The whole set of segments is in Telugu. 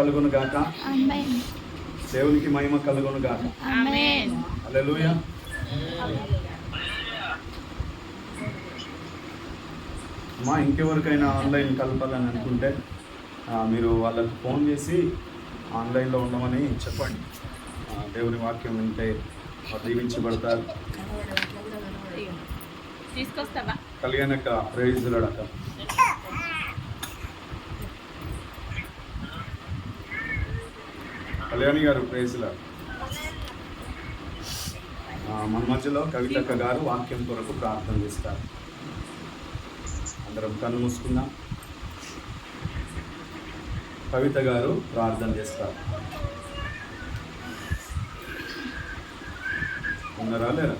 కలుగును గాక. దేవునికి మహిమ కలుగును గాక. హల్లెలూయా. అమ్మా, ఇంకెవరికైనా ఆన్లైన్ కలపాలని అనుకుంటే మీరు వాళ్ళకు ఫోన్ చేసి ఆన్లైన్లో ఉండమని చెప్పండి. దేవుని వాక్యం వింటే దీవించబడతారు. తీసుకొస్తావా? కలిగానక్క ప్రైజులడక్క. కళ్యాణి గారు ప్రైజుల. మన మధ్యలో కవితక్క గారు వాక్యం కొరకు ప్రార్థన చేస్తారు. అందరం కన్ను మూసుకుందాం. కవిత గారు ప్రార్థన చేస్తారు. ఉన్నారా లేరా?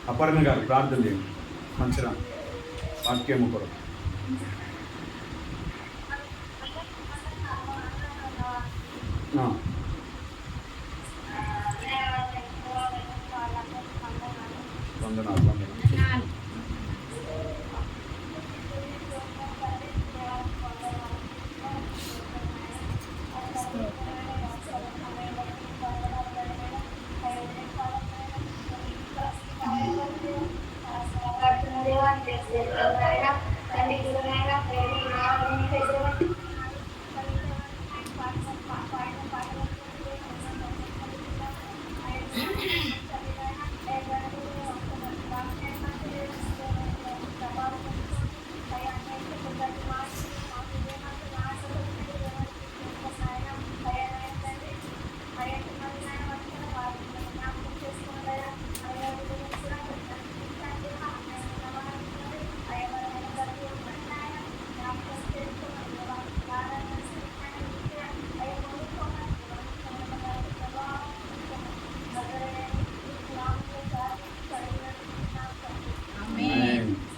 అపర్ణ గారు ప్రార్థన చేయండి. మంచిరా వాక్యము కొరకు. వందనాలు వందనాలు.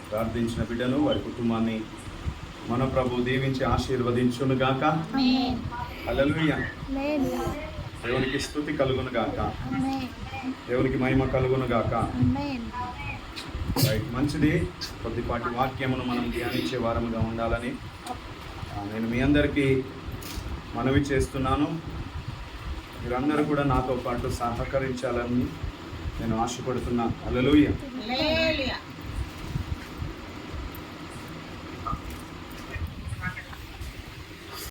ప్రార్థించిన బిడ్డను వారి కుటుంబాన్ని మన ప్రభు దీవించి ఆశీర్వదించును గాక. హల్లెలూయా. దేవునికి స్తుతి కలుగును గాక. దేవునికి మహిమ కలుగును గాక. రైట్, మంచిది. కొద్దిపాటి వాక్యమును మనం ధ్యానించే వారముగా ఉండాలని నేను మీ అందరికీ మనవి చేస్తున్నాను. మీరందరూ కూడా నాతో పాటు సహకరించాలని నేను ఆశపడుతున్నాను. హల్లెలూయా.